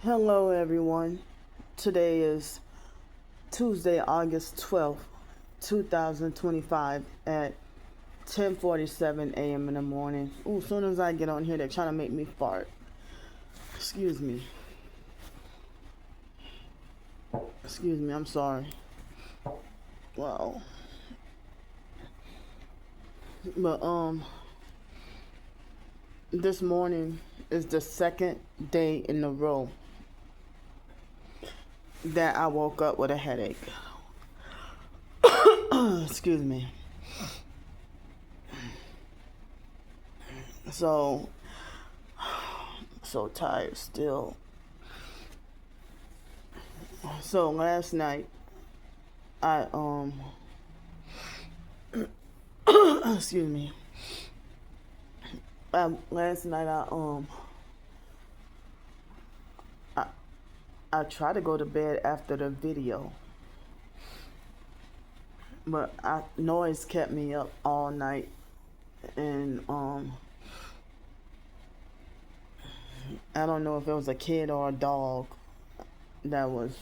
Hello, everyone. Today is Tuesday, August 12th, 2025 at 10:47 a.m. in the morning. Ooh, as soon as I get on here, they're trying to make me fart. Excuse me. Excuse me, I'm sorry. Wow. But, this morning is the second day in a row that I woke up with a headache. Excuse me. So tired still. So last night I excuse me. Last night I tried to go to bed after the video, but noise kept me up all night, and I don't know if it was a kid or a dog that was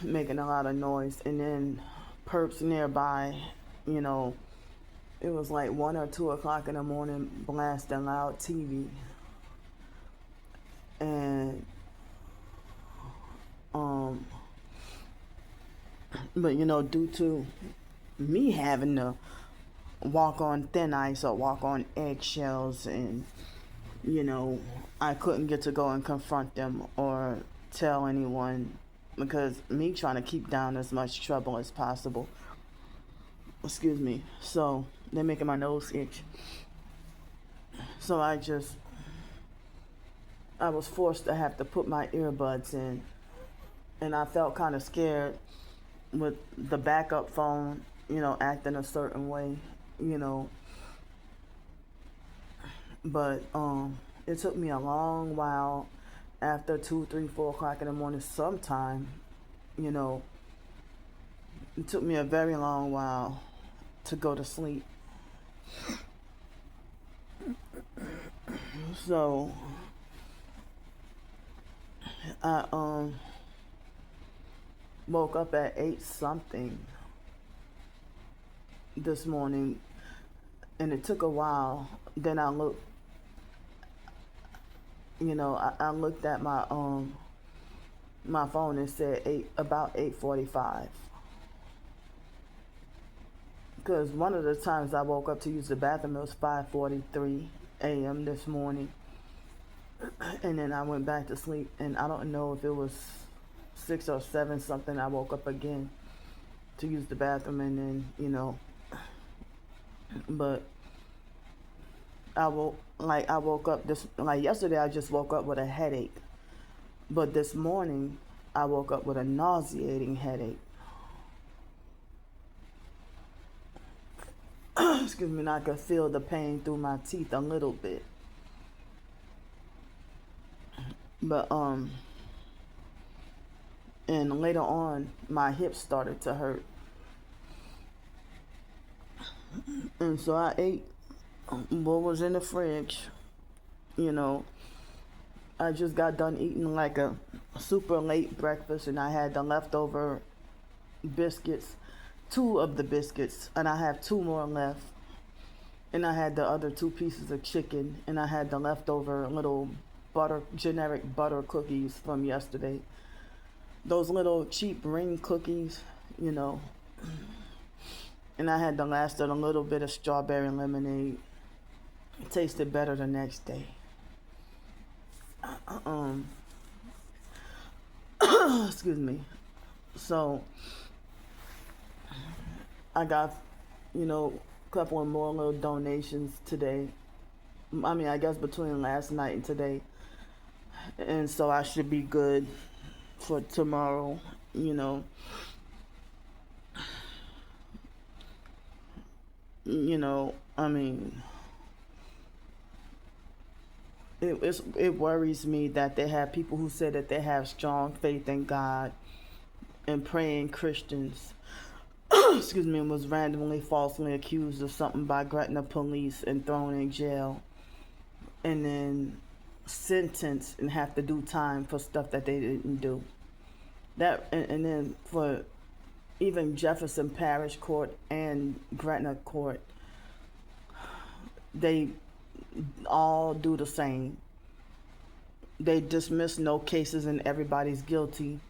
making a lot of noise, and then perps nearby, it was like 1 or 2 o'clock in the morning blasting loud TV. And but due to me having to walk on thin ice or walk on eggshells, and I couldn't get to go and confront them or tell anyone, because me trying to keep down as much trouble as possible. Excuse me. So they're making my nose itch. So I was forced to have to put my earbuds in, and I felt kind of scared with the backup phone, acting a certain way, but it took me a long while after 2, 3, 4 o'clock in the morning sometime, it took me a very long while to go to sleep. So I woke up at 8 something this morning, and it took a while. Then I looked, I looked at my phone and said about 8:45. Because one of the times I woke up to use the bathroom, it was 5:43 a.m. this morning. And then I went back to sleep, and I don't know if it was 6 or 7 something, I woke up again to use the bathroom, and then, but I woke up yesterday I just woke up with a headache. But this morning I woke up with a nauseating headache. Excuse me, and I could feel the pain through my teeth a little bit. But and later on my hips started to hurt. And so I ate what was in the fridge. I just got done eating like a super late breakfast, and I had the leftover biscuits, 2 of the biscuits, and I have 2 more left. And I had the other 2 pieces of chicken, and I had the leftover little generic butter cookies from yesterday. Those little cheap ring cookies, And I had the last of a little bit of strawberry lemonade. It tasted better the next day. Excuse me. So I got, a couple of more little donations today. I guess between last night and today. And so I should be good for tomorrow, It worries me that they have people who say that they have strong faith in God and praying Christians, excuse me, and was randomly falsely accused of something by Gretna police and thrown in jail. And then sentenced and have to do time for stuff that they didn't do. That and then for even Jefferson Parish Court and Gretna Court, they all do the same. They dismiss no cases and everybody's guilty,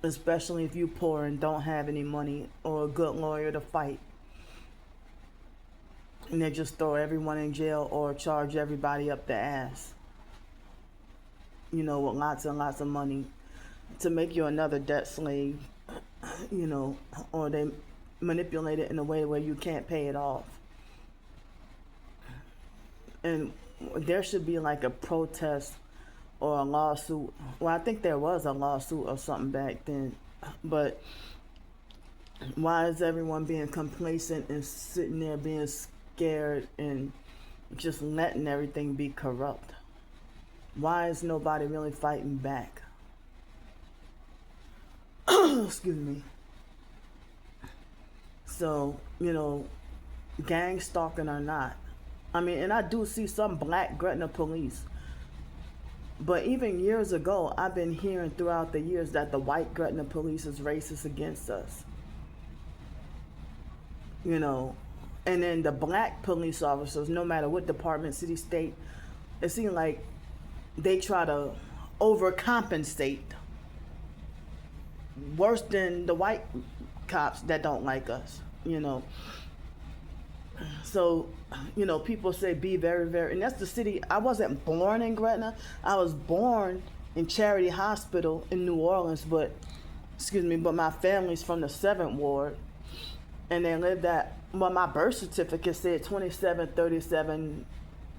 especially if you're poor and don't have any money or a good lawyer to fight. And they just throw everyone in jail or charge everybody up the ass, with lots and lots of money to make you another debt slave, or they manipulate it in a way where you can't pay it off. And there should be like a protest or a lawsuit. Well, I think there was a lawsuit or something back then, but why is everyone being complacent and sitting there being scared and just letting everything be corrupt? Why is nobody really fighting back? Excuse me. So, gang stalking or not, and I do see some black Gretna police. But even years ago, I've been hearing throughout the years that the white Gretna police is racist against us. And then the black police officers, no matter what department, city, state, it seems like they try to overcompensate worse than the white cops that don't like us, So, people say be very, very, and that's the city. I wasn't born in Gretna. I was born in Charity Hospital in New Orleans, but my family's from the 7th Ward, and they lived my birth certificate said 2737,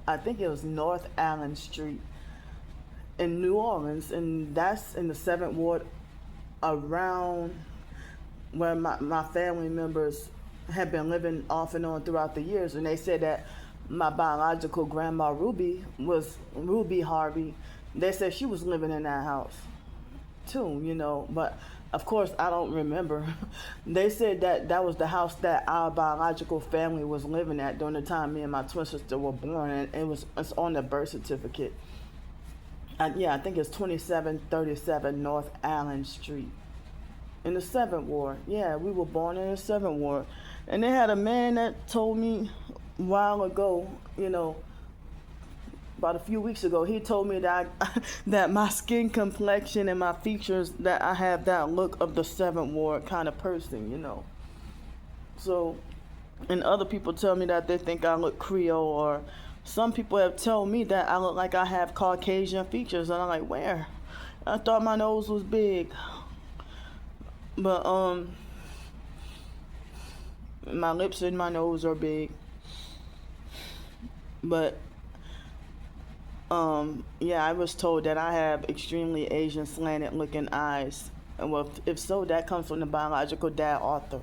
I think it was North Allen Street in New Orleans, and that's in the 7th Ward, around where my family members have been living off and on throughout the years. And they said that my biological grandma Ruby Harvey, they said she was living in that house too, but of course I don't remember. They said that was the house that our biological family was living at during the time me and my twin sister were born, and it's on the birth certificate. I think it's 2737 North Allen Street in the 7th Ward. Yeah, we were born in the 7th Ward. And they had a man that told me a while ago, about a few weeks ago, he told me that that my skin complexion and my features, that I have that look of the 7th Ward kind of person, So, and other people tell me that they think I look Creole, or some people have told me that I look like I have Caucasian features, and I'm like, where? I thought my nose was big. But, my lips and my nose are big. But, I was told that I have extremely Asian slanted looking eyes. And well, if so, that comes from the biological dad, Arthur.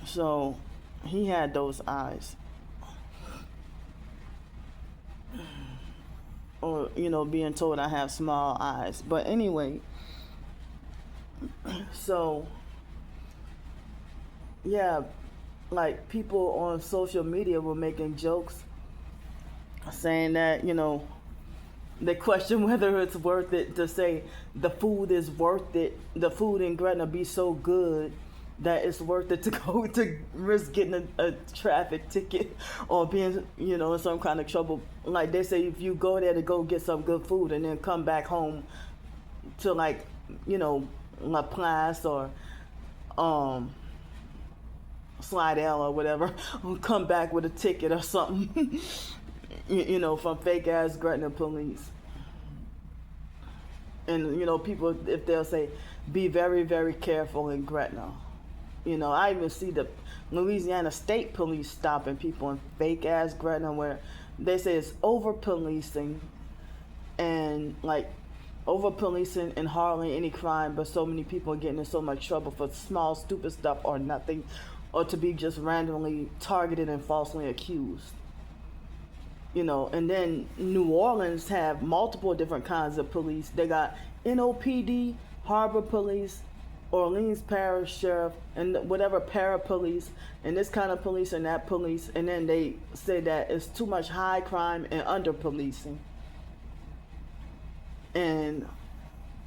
So, he had those eyes. Or, being told I have small eyes. But anyway, so, like people on social media were making jokes saying that, they question whether it's worth it to say the food is worth it. The food in Gretna be so good that it's worth it to go to risk getting a traffic ticket or being, in some kind of trouble. Like they say, if you go there to go get some good food and then come back home to Laplace or Slidell or whatever, come back with a ticket or something, from fake ass Gretna police. And people, if they'll say, be very, very careful in Gretna. I even see the Louisiana State Police stopping people in fake ass Gretna, where they say it's over policing and over policing and hardly any crime, but so many people are getting in so much trouble for small stupid stuff or nothing, or to be just randomly targeted and falsely accused. And then New Orleans have multiple different kinds of police. They got NOPD, Harbor Police, Orleans Parish Sheriff and whatever para police and this kind of police and that police, and then they say that it's too much high crime and under policing. And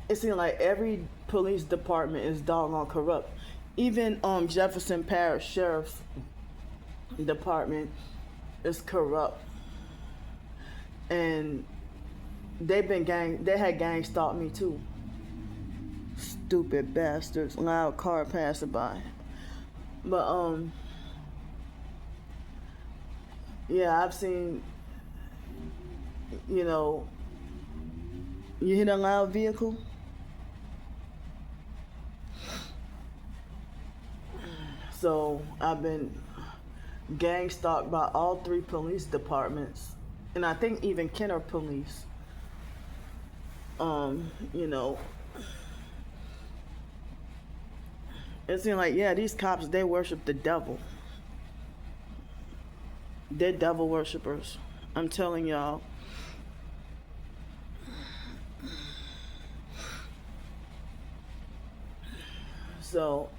it seems like every police department is doggone corrupt. Even Jefferson Parish Sheriff's Department is corrupt. And they had gang stalked me too. Stupid bastards. Loud car passing by. But yeah, I've seen, you hit a loud vehicle. So I've been gang stalked by all 3 police departments, and I think even Kenner Police. It seems like, yeah, these cops, they worship the devil. They're devil worshippers. I'm telling y'all. So,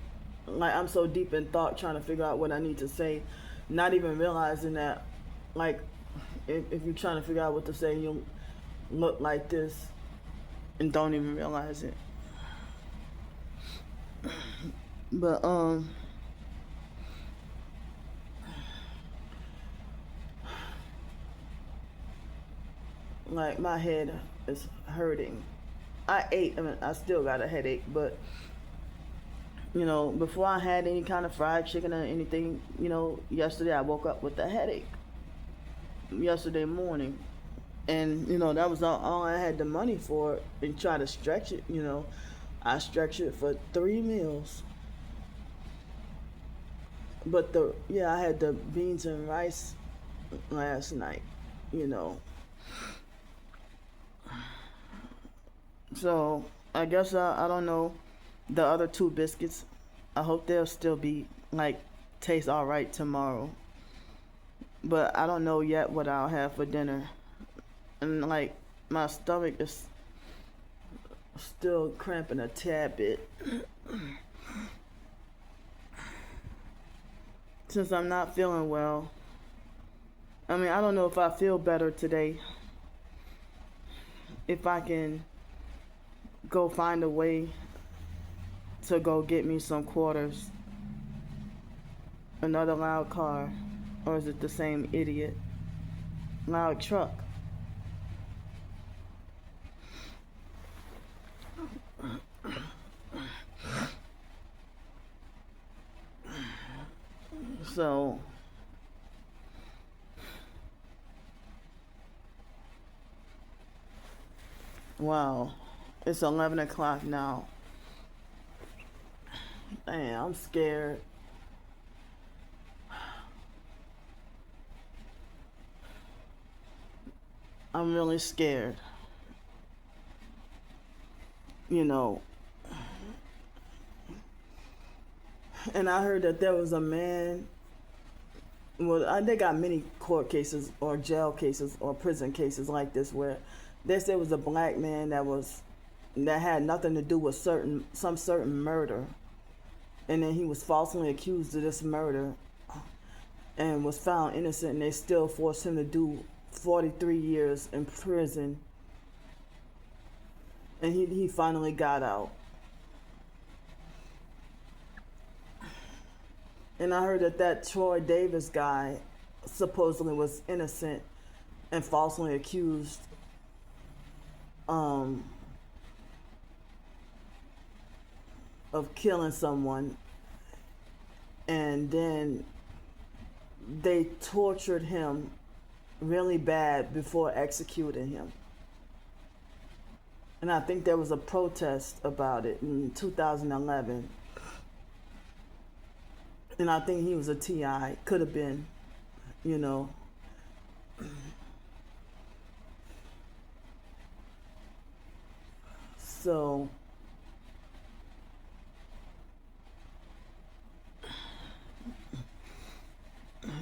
like, I'm so deep in thought trying to figure out what I need to say, not even realizing that, like, if you're trying to figure out what to say, you'll look like this and don't even realize it. But like, my head is hurting. I ate. I mean, I still got a headache, but before I had any kind of fried chicken or anything, yesterday I woke up with a headache. Yesterday morning, and that was all I had the money for, and try to stretch it. I stretched it for 3 meals. But I had the beans and rice last night, So I guess I don't know the other 2 biscuits. I hope they'll still be taste all right tomorrow. But I don't know yet what I'll have for dinner. And my stomach is still cramping a tad bit. Since I'm not feeling well. I mean, I don't know if I feel better today. If I can go find a way to go get me some quarters. Another loud car. Or is it the same idiot? Loud truck. So, wow, it's 11 o'clock now. Man, I'm scared. I'm really scared. And I heard that there was a man. Well, they got many court cases or jail cases or prison cases like this where they said it was a black man that had nothing to do with some certain murder, and then he was falsely accused of this murder and was found innocent, and they still forced him to do 43 years in prison, and he finally got out. And I heard that Troy Davis guy supposedly was innocent and falsely accused of killing someone, and then they tortured him really bad before executing him. And I think there was a protest about it in 2011. And I think he was a TI. Could have been, So,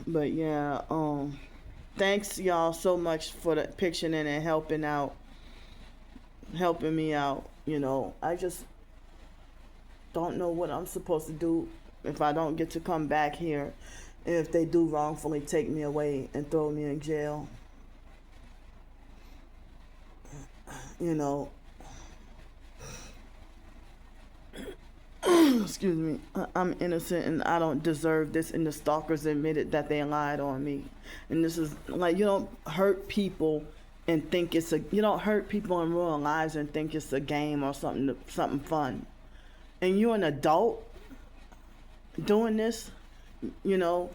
but yeah, thanks y'all so much for the pitching in and helping me out. don't know what I'm supposed to do if I don't get to come back here, and if they do wrongfully take me away and throw me in jail. You know, excuse me, I'm innocent and I don't deserve this, and the stalkers admitted that they lied on me. And this is like, you don't hurt people and think it's a, you don't hurt people in real lives and think it's a game or something fun. And you're an adult doing this, you know.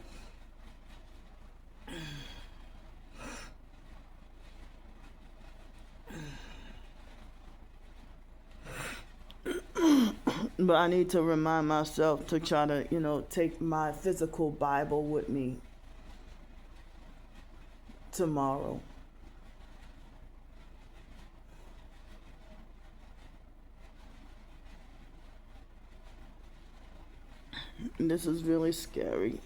But I need to remind myself to try to, you know, take my physical Bible with me tomorrow. This is really scary.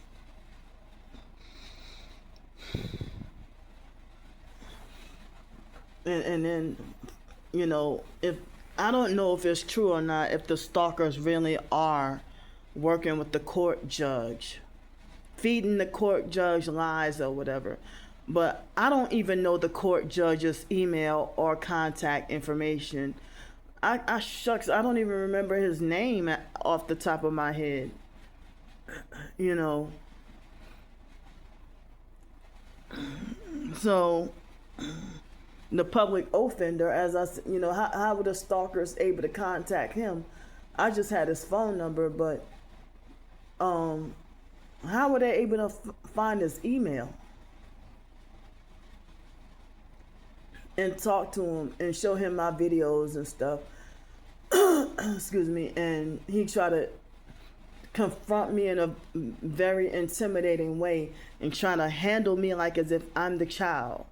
And then, you know, if I don't know if it's true or not, if the stalkers really are working with the court judge, feeding the court judge lies or whatever. But I don't even know the court judge's email or contact information. I shucks, I don't even remember his name off the top of my head. You know. So the public offender, as I said, you know, how were the stalkers able to contact him? I just had his phone number, but how were they able to find his email and talk to him and show him my videos and stuff? Excuse me. And he tried to confront me in a very intimidating way and trying to handle me like as if I'm the child,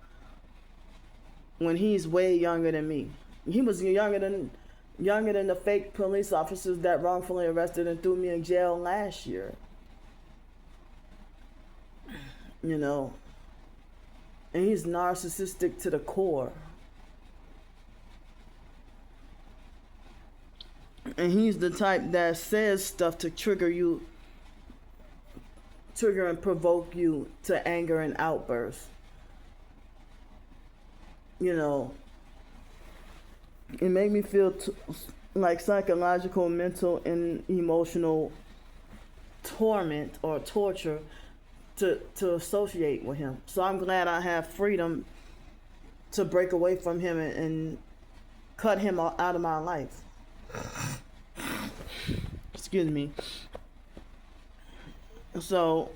when he's way younger than me. He was younger than the fake police officers that wrongfully arrested and threw me in jail last year. You know. And he's narcissistic to the core. And he's the type that says stuff to trigger and provoke you to anger and outbursts. You know, it made me feel like psychological, mental, and emotional torment or torture to associate with him. So I'm glad I have freedom to break away from him and cut him out of my life. Excuse me. So,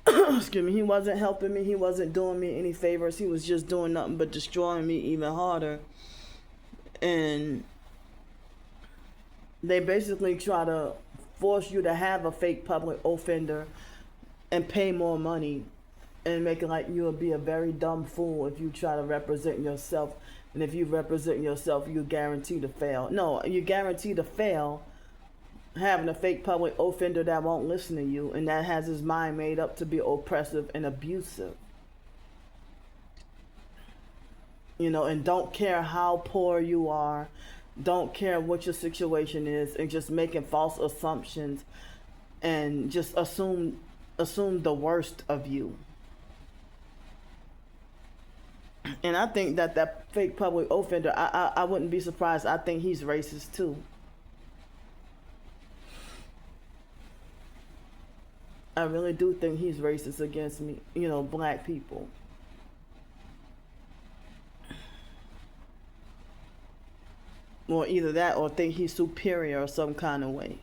excuse me, he wasn't helping me. He wasn't doing me any favors. He was just doing nothing but destroying me even harder. And they basically try to force you to have a fake public offender and pay more money and make it like you'll be a very dumb fool if you try to represent yourself. And if you represent yourself, you guarantee to fail. No, you guarantee to fail having a fake public offender that won't listen to you and that has his mind made up to be oppressive and abusive. You know, and don't care how poor you are, don't care what your situation is, and just making false assumptions and just assume the worst of you. And I think that fake public offender, I wouldn't be surprised. I think he's racist too. I really do think he's racist against me, you know, black people. Or either that or think he's superior or some kind of way.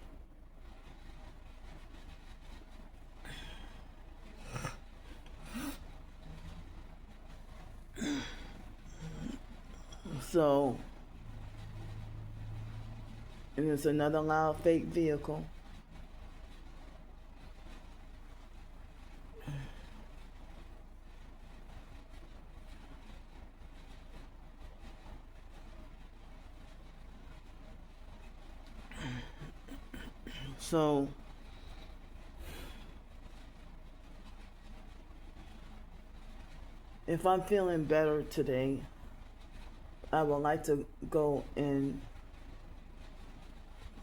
So, and it's another loud fake vehicle. So, if I'm feeling better today, I would like to go and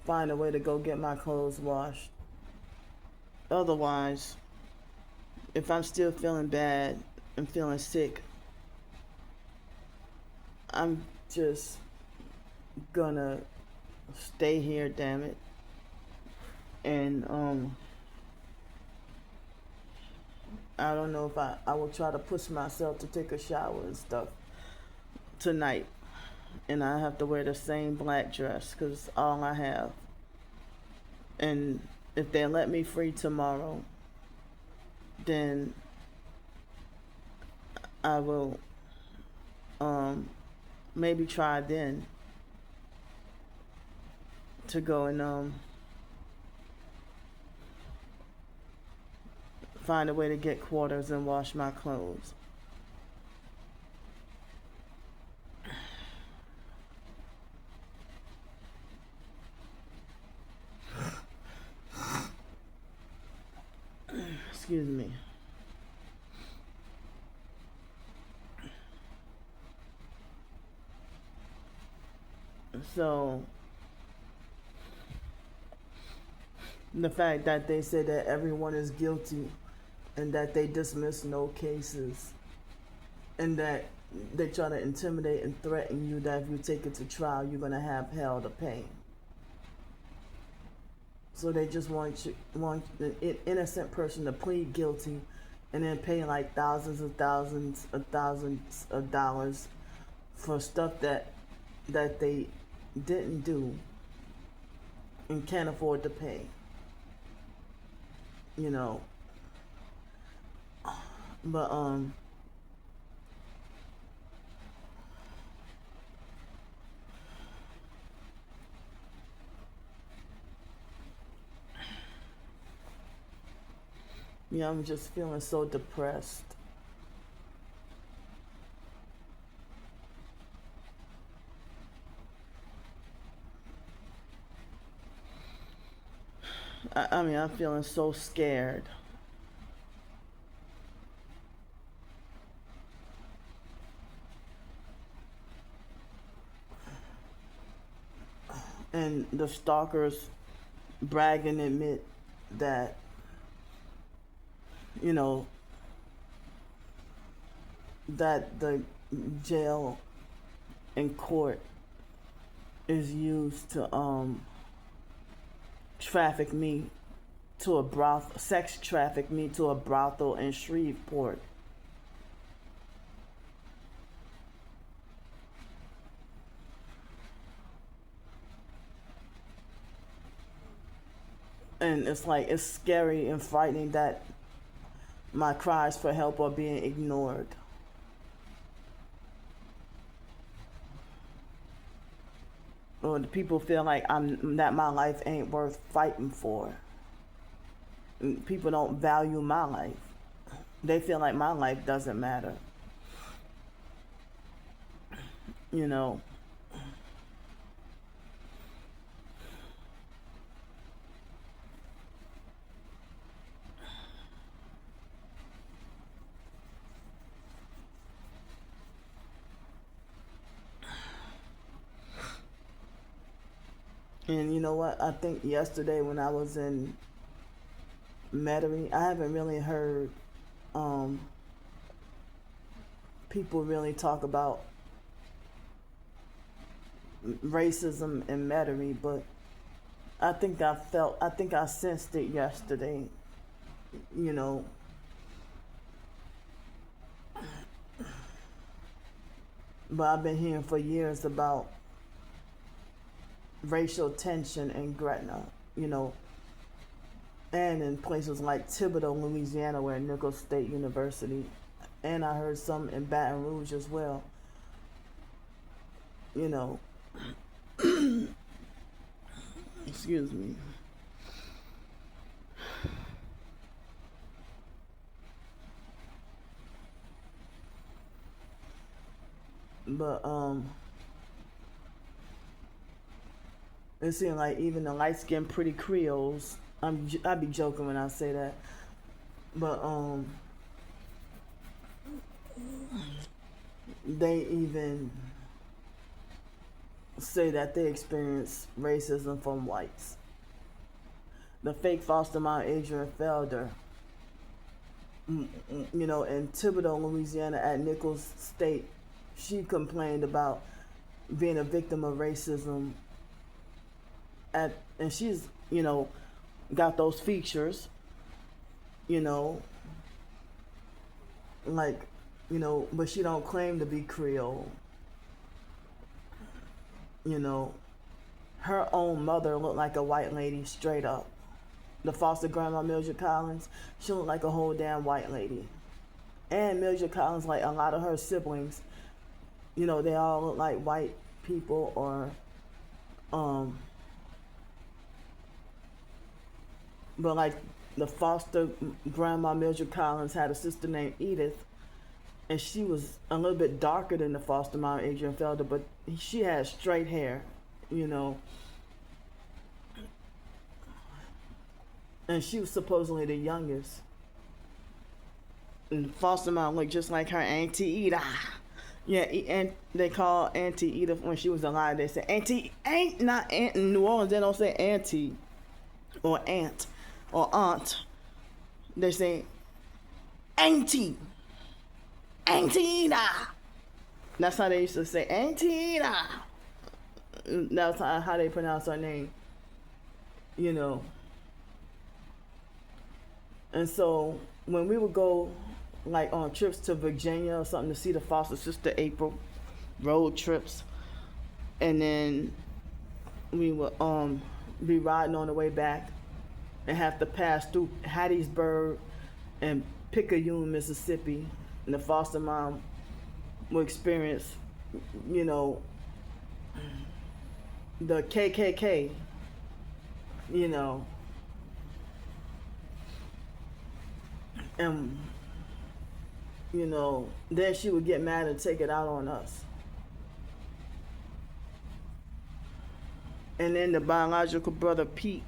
find a way to go get my clothes washed. Otherwise, if I'm still feeling bad and feeling sick, I'm just gonna stay here, damn it. And I don't know if I will try to push myself to take a shower and stuff tonight. And I have to wear the same black dress because it's all I have. And if they let me free tomorrow, then I will maybe try then to go and find a way to get quarters and wash my clothes. Excuse me. So the fact that they say that everyone is guilty and that they dismiss no cases and that they try to intimidate and threaten you that if you take it to trial you're going to have hell to pay. So they just want an innocent person to plead guilty and then pay like thousands of dollars for stuff that they didn't do and can't afford to pay. You know. But yeah, I'm just feeling so depressed. I mean, I'm feeling so scared. And the stalkers brag and admit that, you know, that the jail and court is used to traffic me to a brothel, sex traffic me to a brothel in Shreveport. And it's like, it's scary and frightening that my cries for help are being ignored. Or the people feel like that my life ain't worth fighting for. And people don't value my life. They feel like my life doesn't matter. You know. And you know what? I think yesterday when I was in Metairie, I haven't really heard people really talk about racism in Metairie, but I think I sensed it yesterday, you know. But I've been hearing for years about racial tension in Gretna, you know, and in places like Thibodaux, Louisiana, where Nicholls State University, and I heard some in Baton Rouge as well, you know. Excuse me. But it seemed like even the light-skinned pretty Creoles, I be joking when I say that, but they even say that they experience racism from whites. The fake foster mom, Adrian Felder, you know, in Thibodaux, Louisiana, at Nichols State, she complained about being a victim of racism and she's, you know, got those features, you know, like, you know, but she don't claim to be Creole. You know, her own mother looked like a white lady straight up. The foster grandma, Mildred Collins, she looked like a whole damn white lady. And Mildred Collins, like a lot of her siblings, you know, they all look like white people, or but like the foster grandma, Mildred Collins, had a sister named Edith, and she was a little bit darker than the foster mom, Adrian Felder, but she had straight hair, you know. And she was supposedly the youngest. And the foster mom looked just like her Auntie Ida. Yeah, and they call Auntie Ida when she was alive. They say Auntie, ain't not Aunt in New Orleans. They don't say Auntie or Aunt or Aunt. They say Auntie, Auntie Ida. That's how they used to say Auntie Ida. That's how they pronounce her name. You know. And so when we would go like on trips to Virginia or something to see the foster sister April, road trips, and then we would be riding on the way back and have to pass through Hattiesburg and Picayune, Mississippi, and the foster mom would experience, you know, the KKK, you know. And, you know, then she would get mad and take it out on us. And then the biological brother Pete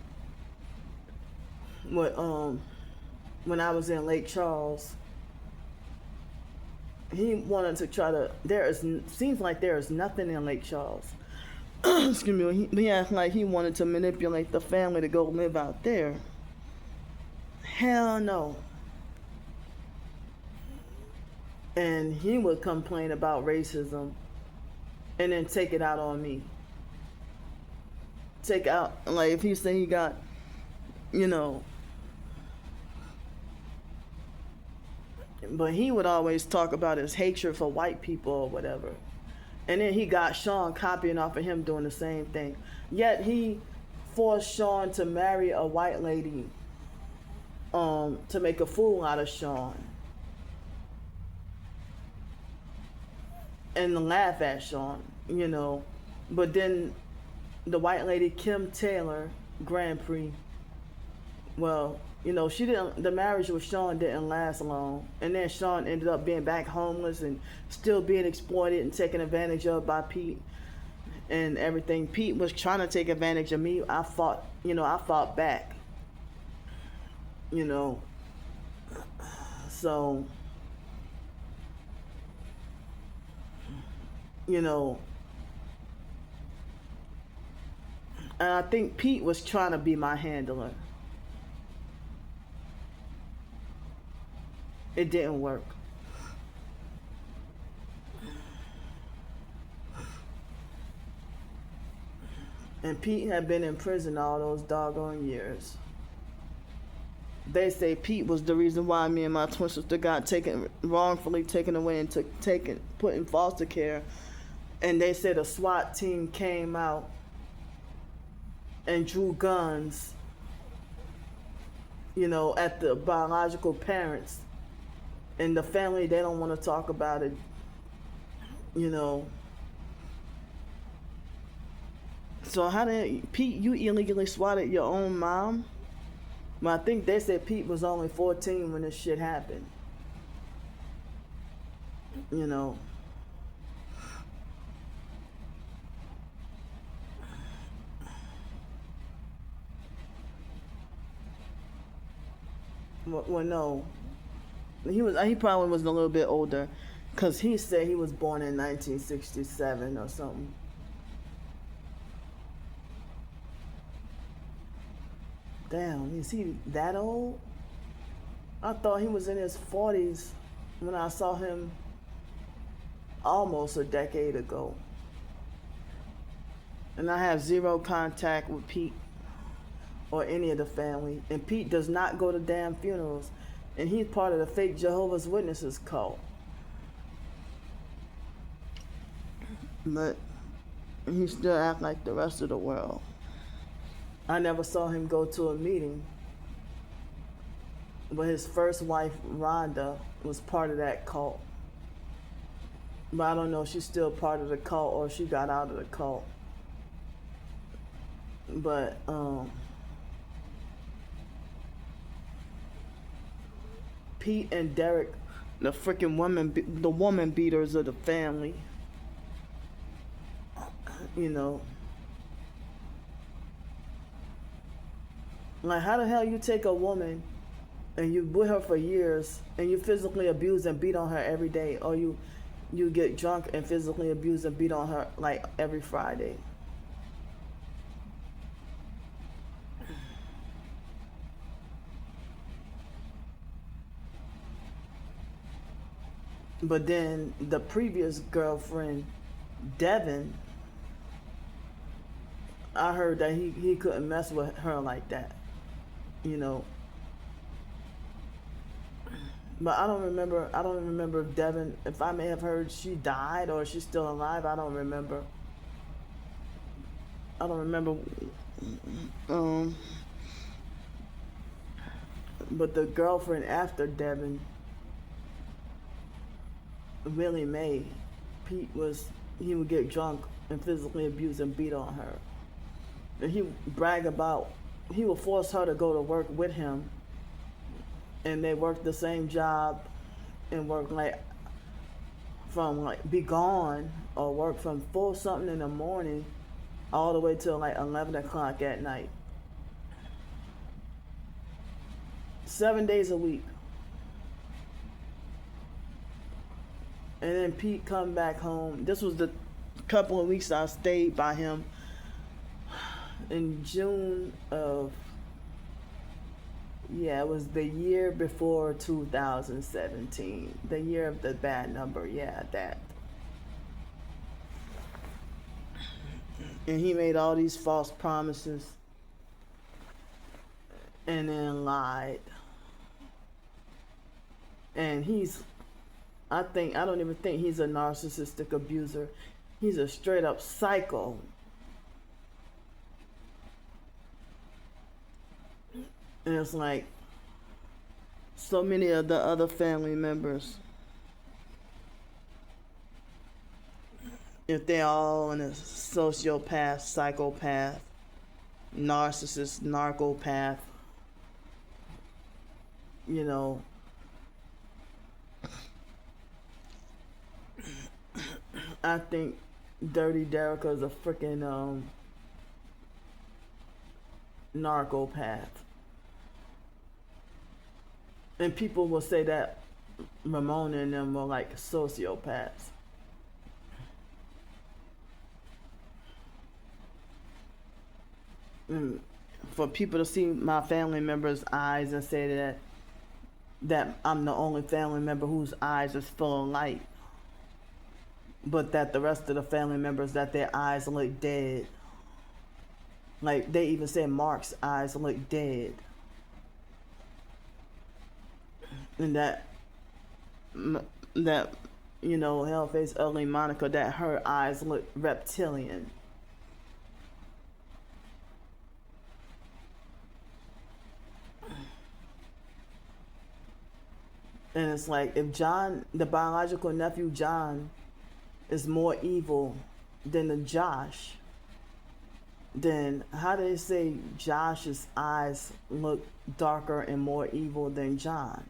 would, when I was in Lake Charles, he wanted to try to, seems like there is nothing in Lake Charles. Excuse me, he acted like he wanted to manipulate the family to go live out there. Hell no. And he would complain about racism and then take it out on me. Take out, like if he said he got, you know, but he would always talk about his hatred for white people or whatever. And then he got Sean copying off of him doing the same thing. Yet he forced Sean to marry a white lady to make a fool out of Sean. And laugh at Sean, you know. But then the white lady, Kim Taylor, Grandpre, well, you know, the marriage with Sean didn't last long. And then Sean ended up being back homeless and still being exploited and taken advantage of by Pete and everything. Pete was trying to take advantage of me. I fought back, you know. So, you know, and I think Pete was trying to be my handler. It didn't work. And Pete had been in prison all those doggone years. They say Pete was the reason why me and my twin sister got wrongfully taken away and put in foster care. And they said a SWAT team came out and drew guns, you know, at the biological parents. And the family, they don't want to talk about it, you know. So how did Pete, you illegally swatted your own mom? Well, I think they said Pete was only 14 when this shit happened. You know. Well, no. He probably was a little bit older, because he said he was born in 1967 or something. Damn, is he that old? I thought he was in his 40s when I saw him almost a decade ago. And I have zero contact with Pete or any of the family. And Pete does not go to damn funerals. And he's part of the fake Jehovah's Witnesses cult. But he still acts like the rest of the world. I never saw him go to a meeting. But his first wife, Rhonda, was part of that cult. But I don't know if she's still part of the cult or she got out of the cult. But Pete and Derek, the freaking woman beaters of the family, you know. Like, how the hell you take a woman and you with her for years and you physically abuse and beat on her every day, or you get drunk and physically abuse and beat on her like every Friday? But then the previous girlfriend, Devin, I heard that he couldn't mess with her like that, you know. But I don't remember if Devin, if I may have heard she died or she's still alive. I don't remember. But the girlfriend after Devin, Willie Mae, he would get drunk and physically abuse and beat on her. And he would brag about, he would force her to go to work with him. And they worked the same job and work from be gone or work from 4 something in the morning all the way till like 11 o'clock at night. 7 days a week. And then Pete come back home. This was the couple of weeks I stayed by him in June of, it was the year before 2017. The year of the bad number, that. And he made all these false promises and then lied. And I don't even think he's a narcissistic abuser. He's a straight up psycho. And it's like so many of the other family members, if they're all in a sociopath, psychopath, narcissist, narcopath, you know, I think Dirty Derica is a freaking narcopath. And people will say that Ramona and them were like sociopaths. And for people to see my family members' eyes and say that I'm the only family member whose eyes is full of light, but that the rest of the family members, that their eyes look dead. Like they even said Mark's eyes look dead. And that you know, Hellface Ugly Monica, that her eyes look reptilian. And it's like, if John, the biological nephew John, is more evil than the Josh, then how do they say Josh's eyes look darker and more evil than John?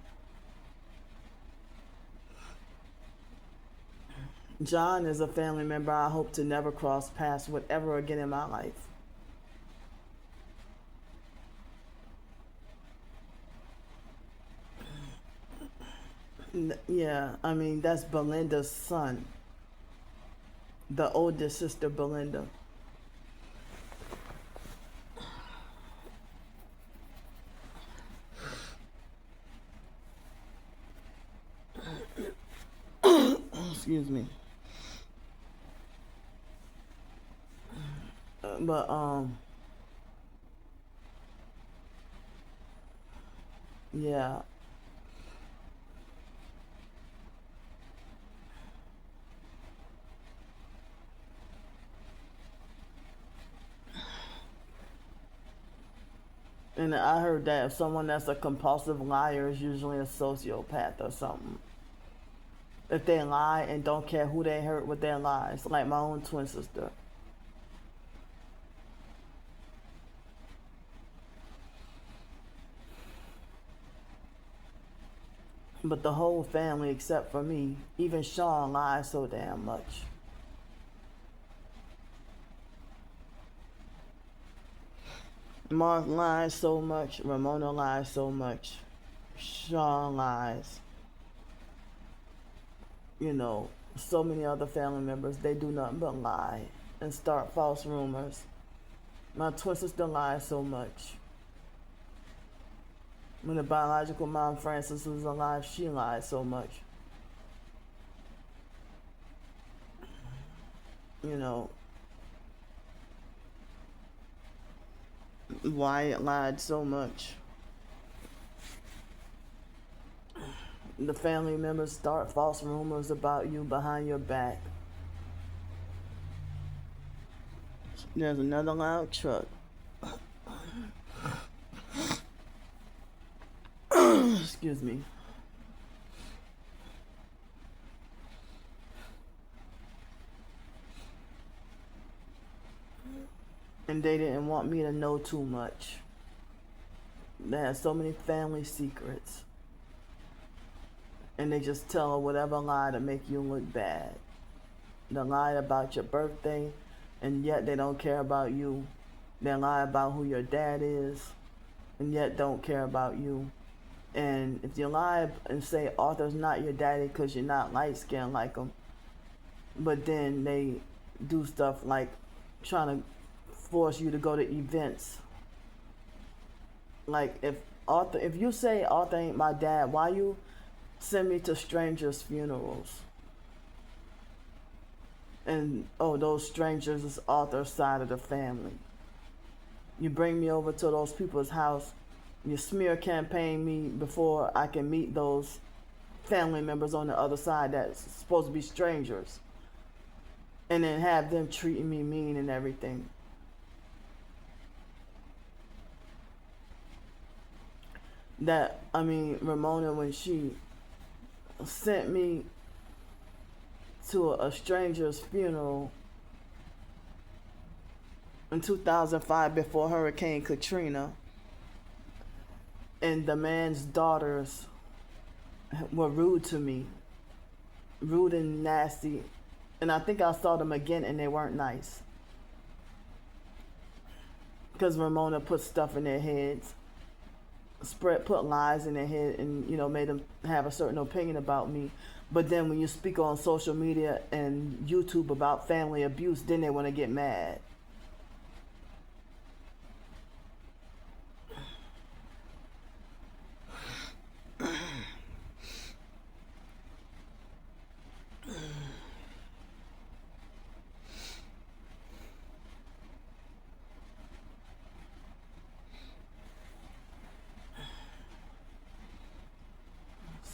John is a family member I hope to never cross paths with ever again in my life. Yeah, I mean, that's Belinda's son. The oldest sister, Belinda. Excuse me. But yeah. And I heard that someone that's a compulsive liar is usually a sociopath or something. If they lie and don't care who they hurt with their lies, like my own twin sister. But the whole family, except for me, even Sean lies so damn much. Mark lies so much. Ramona lies so much. Sean lies. You know, so many other family members, they do nothing but lie and start false rumors. My twin sister lies so much. When the biological mom, Frances, was alive, she lied so much. You know, Wyatt lied so much. The family members start false rumors about you behind your back. There's another loud truck. Excuse me. And they didn't want me to know too much. They had so many family secrets. And they just tell whatever lie to make you look bad. They lie about your birthday, and yet they don't care about you. They lie about who your dad is, and yet don't care about you. And if you lie and say Arthur's not your daddy because you're not light skinned like him, but then they do stuff like trying to force you to go to events. Like if you say Arthur ain't my dad, why you send me to strangers' funerals? And oh, those strangers is Arthur's side of the family. You bring me over to those people's house, you smear campaign me before I can meet those family members on the other side that's supposed to be strangers, and then have them treating me mean and everything. Ramona, when she sent me to a stranger's funeral in 2005 before Hurricane Katrina, and the man's daughters were rude to me, rude and nasty, and I think I saw them again and they weren't nice, because Ramona put stuff in their heads, put lies in their head, and made them have a certain opinion about me. But then when you speak on social media and YouTube about family abuse, then they want to get mad.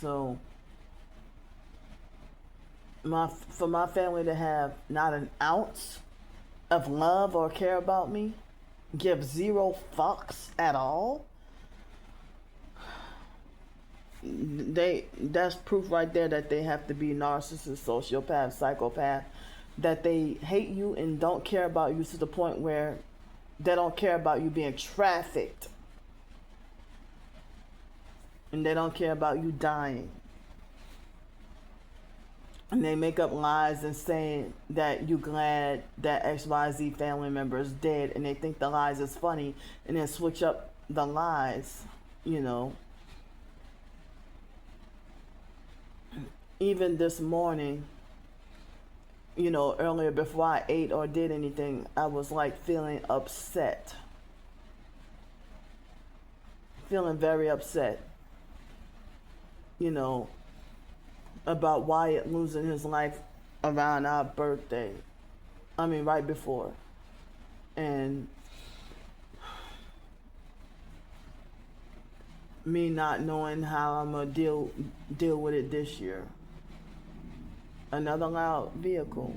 So for my family to have not an ounce of love or care about me, give zero fucks at all, that's proof right there that they have to be narcissist, sociopath, psychopath, that they hate you and don't care about you to the point where they don't care about you being trafficked, and they don't care about you dying. And they make up lies and saying that you glad that XYZ family member is dead, and they think the lies is funny, and then switch up the lies, Even this morning, earlier before I ate or did anything, I was like feeling upset. Feeling very upset. about Wyatt losing his life around our birthday. I mean, right before. And me not knowing how I'm gonna deal with it this year. Another loud vehicle.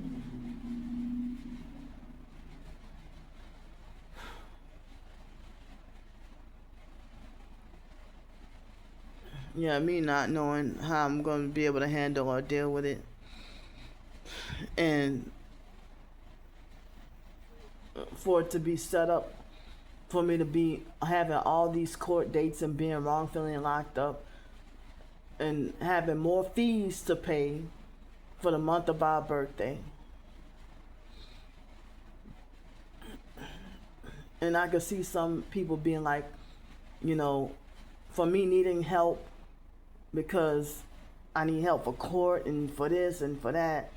Yeah, me not knowing how I'm gonna be able to handle or deal with it. And for it to be set up for me to be having all these court dates and being wrongfully locked up and having more fees to pay for the month of our birthday. And I could see some people being like, you know, for me needing help because I need help for court and for this and for that.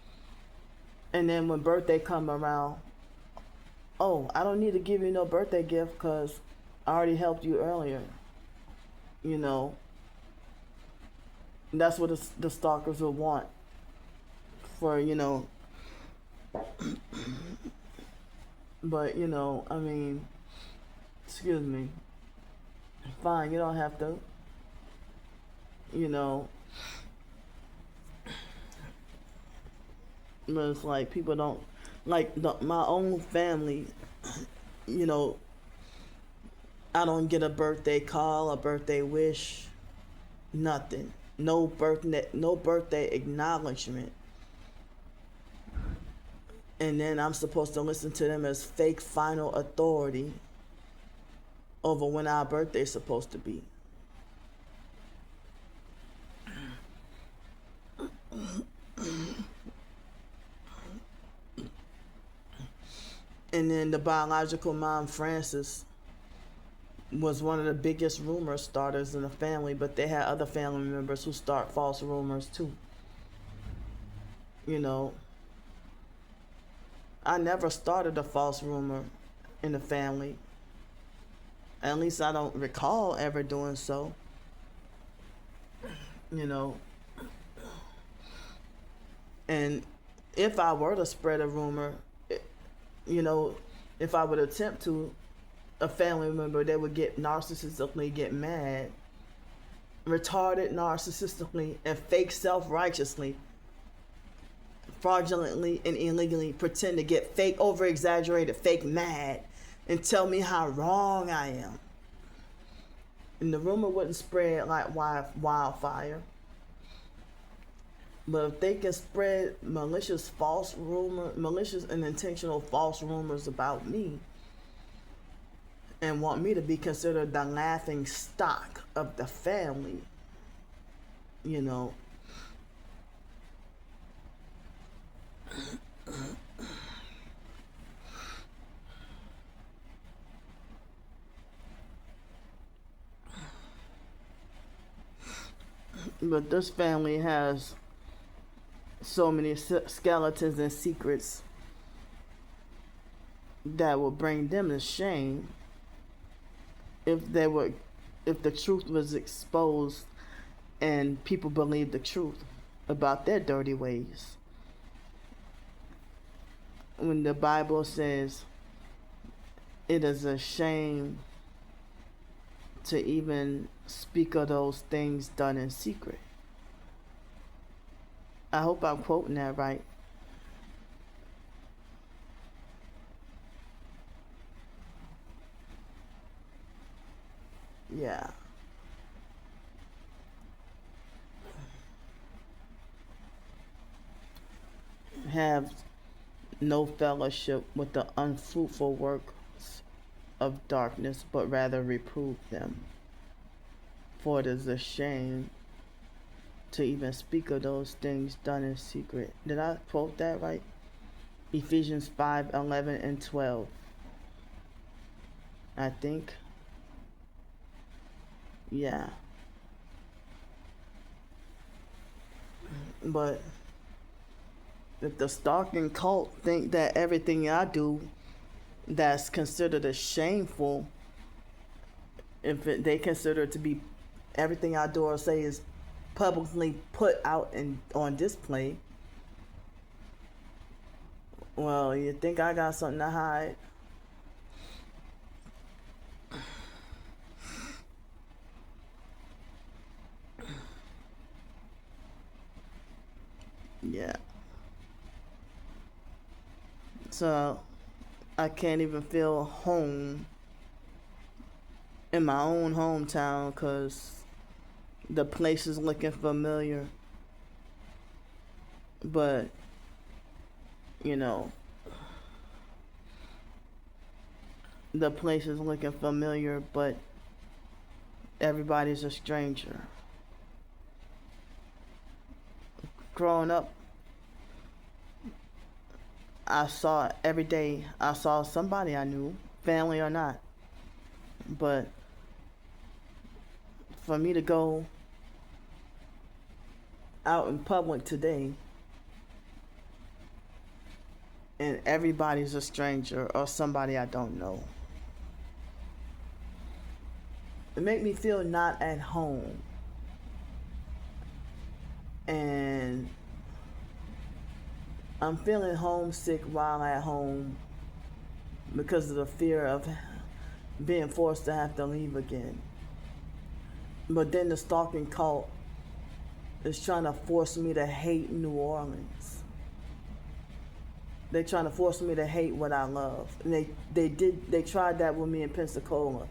And then when birthday come around, oh, I don't need to give you no birthday gift because I already helped you earlier. You know, that's what the stalkers will want for, you know. But, you know, I mean, excuse me. Fine, you don't have to. You know. But it's like people don't, like my own family, you know, I don't get a birthday call, a birthday wish, nothing. No birthday acknowledgement. And then I'm supposed to listen to them as fake final authority over when our birthday's supposed to be. And then the biological mom, Frances, was one of the biggest rumor starters in the family, but they had other family members who start false rumors too. You know, I never started a false rumor in the family. At least I don't recall ever doing so. You know, and if I were to spread a rumor, you know, if I would attempt to, a family member, they would get mad, retarded narcissistically, and fake self-righteously, fraudulently and illegally pretend to get fake, over-exaggerated, fake mad, and tell me how wrong I am. And the rumor wouldn't spread like wildfire. But if they can spread malicious and intentional false rumors about me and want me to be considered the laughing stock of the family, you know, but this family has so many skeletons and secrets that will bring them to shame if the truth was exposed and people believed the truth about their dirty ways. When the Bible says it is a shame to even speak of those things done in secret. I hope I'm quoting that right. Yeah. Have no fellowship with the unfruitful works of darkness, but rather reprove them. For it is a shame to even speak of those things done in secret. Did I quote that right? Ephesians 5:11 and 12. I think. Yeah. But if the stalking cult think that everything I do that's considered as shameful, they consider it to be everything I do or say is publicly put out and on display. Well, you think I got something to hide? Yeah. So I can't even feel home in my own hometown because the place is looking familiar. But, you know, the place is looking familiar, but everybody's a stranger. Growing up, I saw every day, I saw somebody I knew, family or not. But for me to go out in public today and everybody's a stranger or somebody I don't know, it made me feel not at home. And I'm feeling homesick while at home because of the fear of being forced to have to leave again. But then the stalking cult is trying to force me to hate New Orleans. They're trying to force me to hate what I love. And they tried that with me in Pensacola.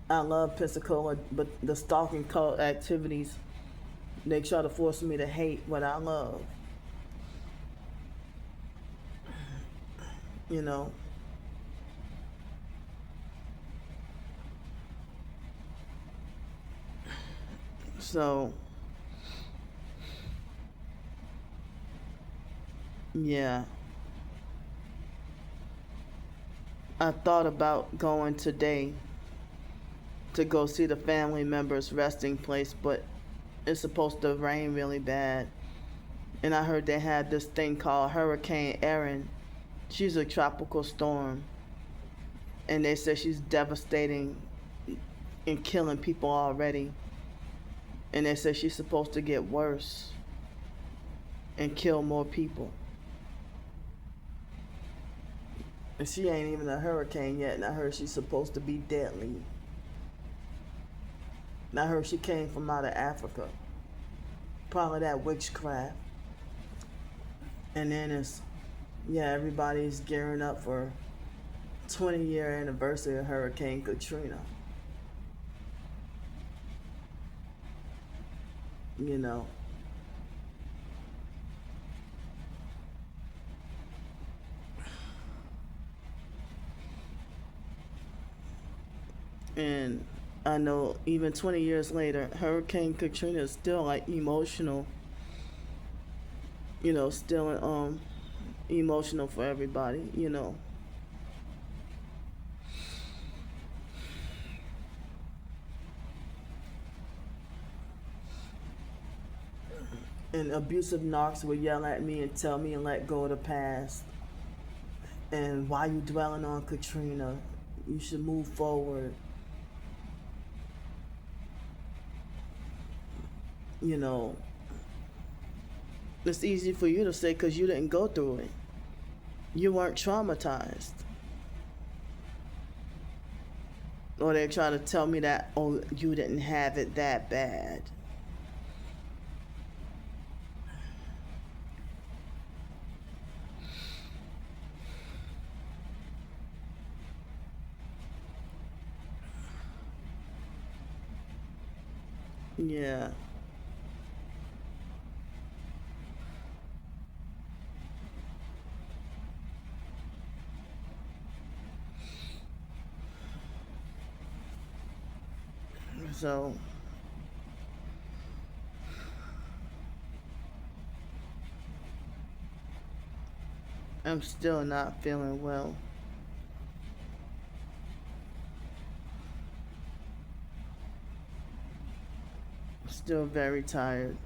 I love Pensacola, but the stalking cult activities, they try to force me to hate what I love. You know. So, yeah. I thought about going today to go see the family members' resting place, but it's supposed to rain really bad. And I heard they had this thing called Hurricane Erin. She's a tropical storm. And they said she's devastating and killing people already. And they said she's supposed to get worse and kill more people. And she ain't even a hurricane yet, and I heard she's supposed to be deadly. And I heard she came from out of Africa. Probably that witchcraft. And then everybody's gearing up for 20-year anniversary of Hurricane Katrina. You know. And I know even 20 years later, Hurricane Katrina is still like emotional. You know, still emotional for everybody, you know. And abusive narcs would yell at me and tell me to let go of the past. And why you dwelling on Katrina? You should move forward. You know, it's easy for you to say because you didn't go through it. You weren't traumatized. Or they try to tell me that, oh, you didn't have it that bad. Yeah. So I'm still not feeling well. Still very tired.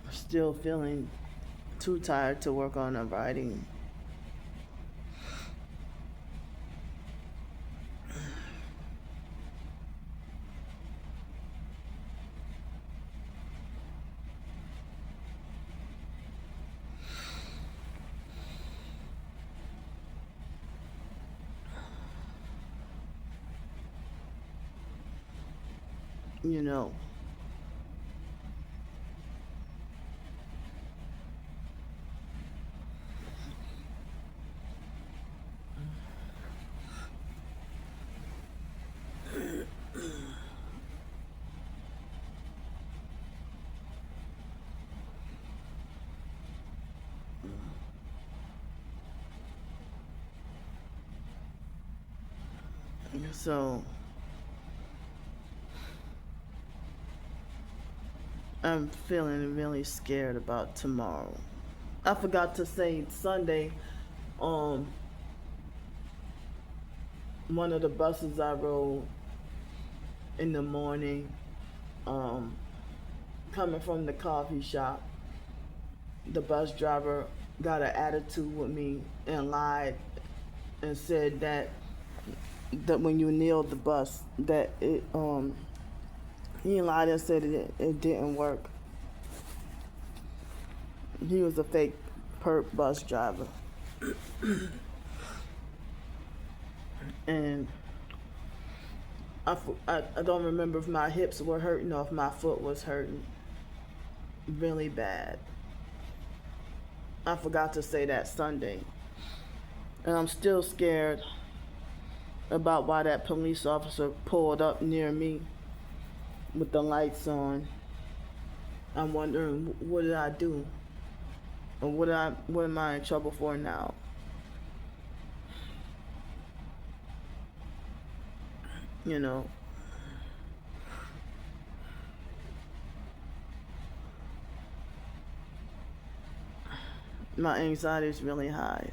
Still feeling too tired to work on a writing. you know. So I'm feeling really scared about tomorrow. I forgot to say Sunday, um, one of the buses I rode in the morning, um, coming from the coffee shop, the bus driver got an attitude with me and lied and said that when you nailed the bus that it he lied and said it didn't work. He was a fake perp bus driver. And I don't remember if my hips were hurting or if my foot was hurting really bad. I forgot to say that Sunday. And I'm still scared about why that police officer pulled up near me with the lights on. I'm wondering, what did I do? Or what am I in trouble for now? You know. My anxiety is really high.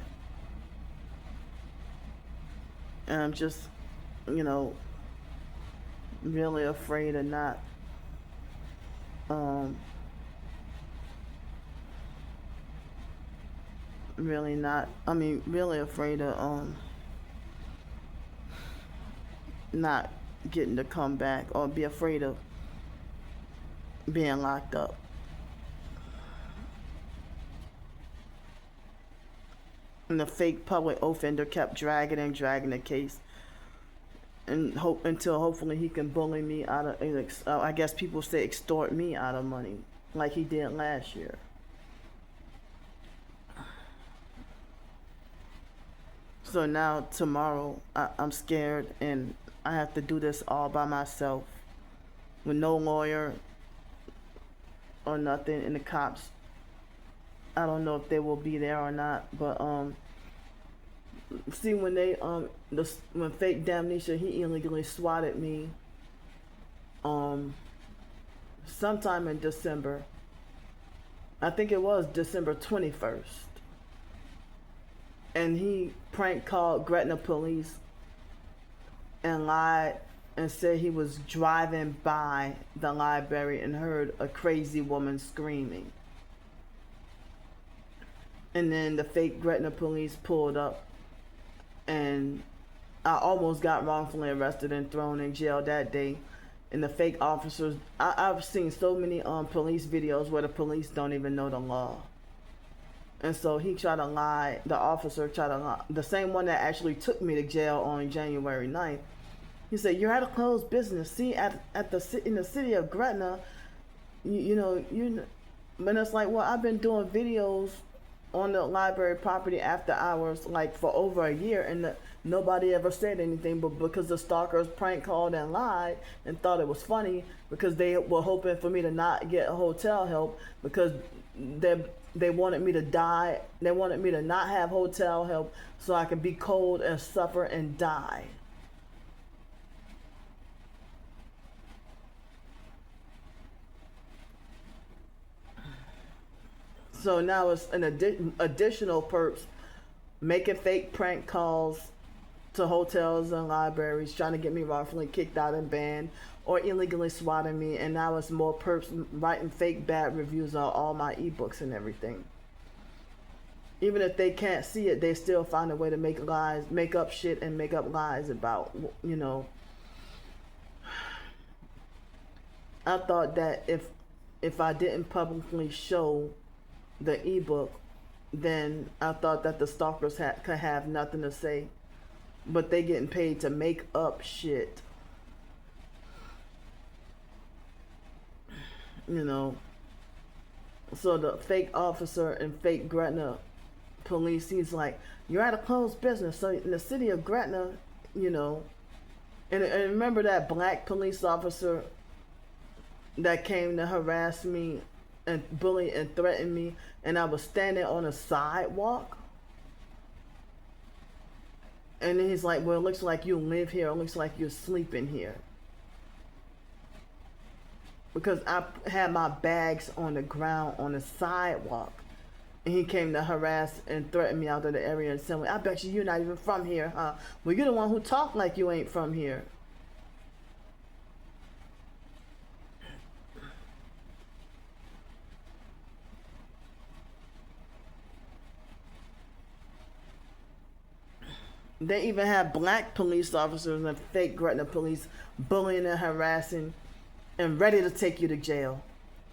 And I'm just, you know, really afraid of not really afraid of not getting to come back, or be afraid of being locked up. And the fake public offender kept dragging the case, and until hopefully he can bully me out of, I guess people say extort me out of money, like he did last year. So now tomorrow I'm scared, and I have to do this all by myself with no lawyer or nothing. And the cops, I don't know if they will be there or not, but see, when they when fake Damnesia, he illegally swatted me sometime in December. I think it was December 21st. And he prank called Gretna police and lied and said he was driving by the library and heard a crazy woman screaming. And then the fake Gretna police pulled up, and I almost got wrongfully arrested and thrown in jail that day. And the fake officers, I've seen so many police videos where the police don't even know the law. And so he tried to lie, the officer tried to lie, the same one that actually took me to jail on January 9th. He said, "You're at a closed business. See, in the city of Gretna, but it's like, well, I've been doing videos on the library property after hours, like for over a year, and nobody ever said anything. But because the stalkers prank called and lied and thought it was funny, because they were hoping for me to not get hotel help, because they wanted me to die. They wanted me to not have hotel help so I could be cold and suffer and die." So now it's an additional perps making fake prank calls to hotels and libraries, trying to get me wrongfully kicked out and banned, or illegally swatting me. And now it's more perps writing fake bad reviews on all my ebooks and everything. Even if they can't see it, they still find a way to make up shit and make up lies about, I thought that if I didn't publicly show the ebook, then I thought that the stalkers could have nothing to say. But they getting paid to make up shit. you know. So the fake officer and fake Gretna police, he's like, you're at a closed business. So in the city of Gretna, you know, and remember that black police officer that came to harass me and bully and threaten me, and I was standing on a sidewalk? And then he's like, well, it looks like you live here. It looks like you're sleeping here. Because I had my bags on the ground on the sidewalk. And he came to harass and threaten me out of the area and said, I bet you're not even from here, huh? Well, you're the one who talk like you ain't from here. They even have black police officers and fake Gretna police bullying and harassing and ready to take you to jail.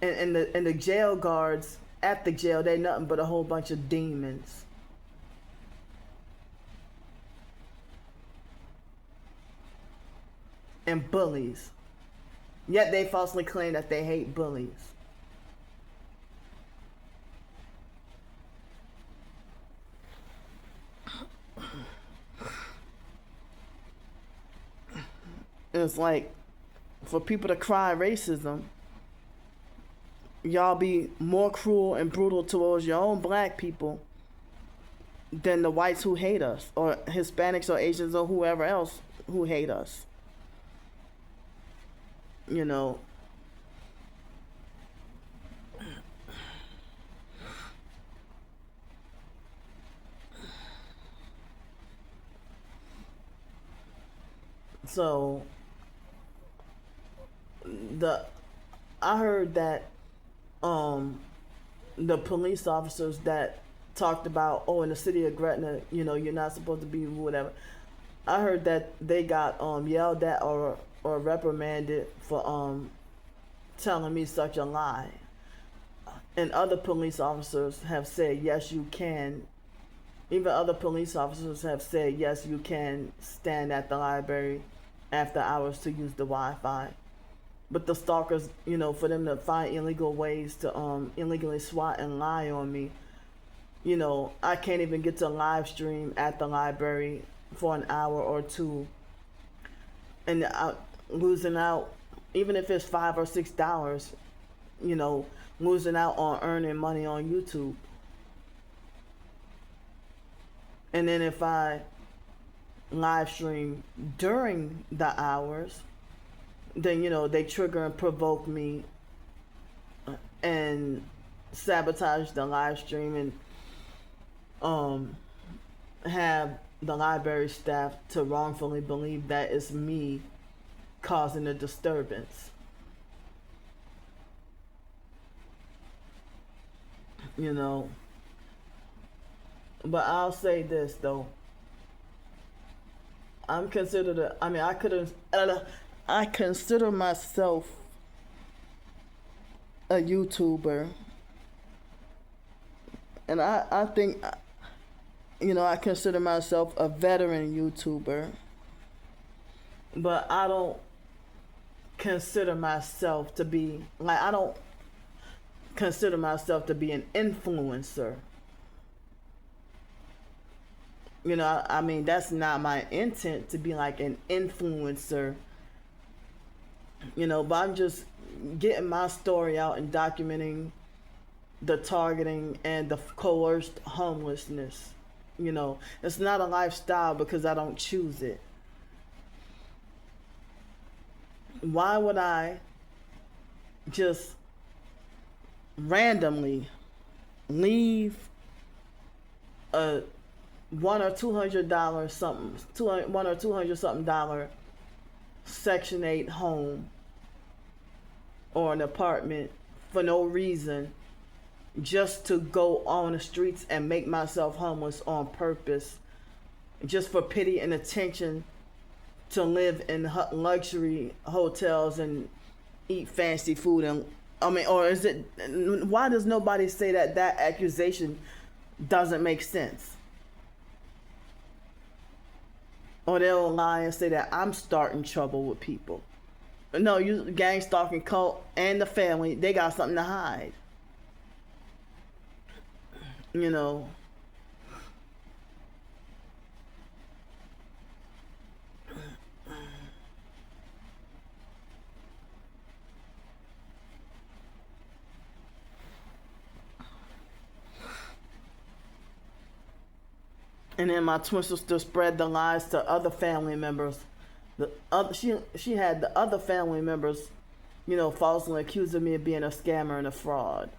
And the jail guards at the jail, they nothing but a whole bunch of demons. And bullies. Yet they falsely claim that they hate bullies. It's like, for people to cry racism, y'all be more cruel and brutal towards your own black people than the whites who hate us, or Hispanics or Asians or whoever else who hate us. You know. So I heard that the police officers that talked about, in the city of Gretna, you know, you're not supposed to be whatever. I heard that they got yelled at or reprimanded for telling me such a lie. And other police officers have said, yes, you can. Even other police officers have said, yes, you can stand at the library after hours to use the Wi-Fi. But the stalkers, you know, for them to find illegal ways to illegally swat and lie on me, you know, I can't even get to live stream at the library for an hour or two. And losing out, even if it's $5 or $6, you know, losing out on earning money on YouTube. And then if I live stream during the hours, then, you know, they trigger and provoke me and sabotage the live stream and have the library staff to wrongfully believe that it's me causing a disturbance. You know. But I'll say this though. I consider myself a YouTuber. And I think, you know, I consider myself a veteran YouTuber. But I don't consider myself to be, I don't consider myself to be an influencer. You know, I mean, that's not my intent to be like an influencer. You know, but I'm just getting my story out and documenting the targeting and the coerced homelessness. You know, it's not a lifestyle because I don't choose it. Why would I just randomly leave a $100 or $200 something, $100 or $200 something Section 8 home or an apartment for no reason, just to go on the streets and make myself homeless on purpose, just for pity and attention, to live in luxury hotels and eat fancy food? And I mean, or is it, why does nobody say that accusation doesn't make sense? Or they'll lie and say that I'm starting trouble with people. No, you gang stalking cult and the family, they got something to hide. You know. And then my twin sister spread the lies to other family members. The other she had the other family members, falsely accusing me of being a scammer and a fraud.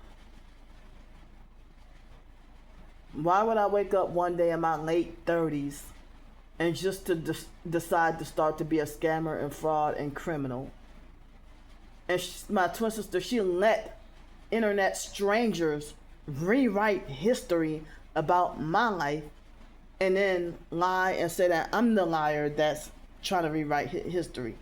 Why would I wake up one day in my late 30s and just to decide to start to be a scammer and fraud and criminal? And my twin sister, she let internet strangers rewrite history about my life and then lie and say that I'm the liar that's trying to rewrite history.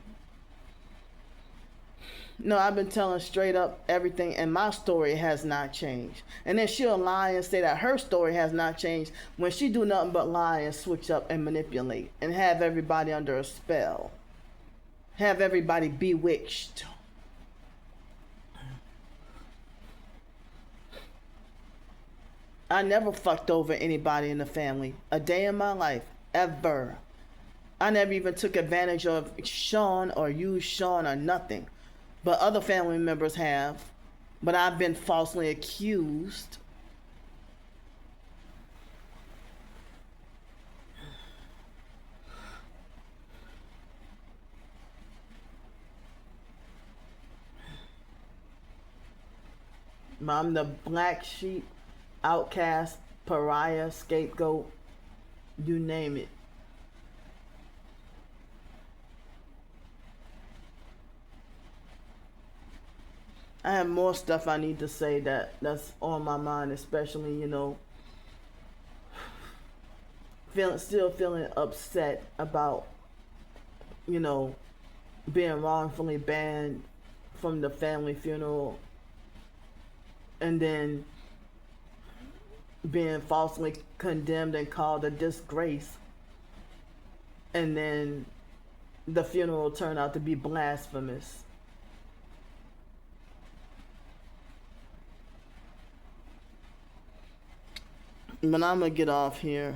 No, I've been telling straight up everything, and my story has not changed. And then she'll lie and say that her story has not changed when she do nothing but lie and switch up and manipulate and have everybody under a spell. Have everybody bewitched. I never fucked over anybody in the family a day in my life, ever. I never even took advantage of Sean or used Sean or nothing. But other family members have. But I've been falsely accused. I'm the black sheep, outcast, pariah, scapegoat, you name it. I have more stuff I need to say that's on my mind, especially, still feeling upset about, being wrongfully banned from the family funeral and then being falsely condemned and called a disgrace. And then the funeral turned out to be blasphemous. But I'm gonna get off here.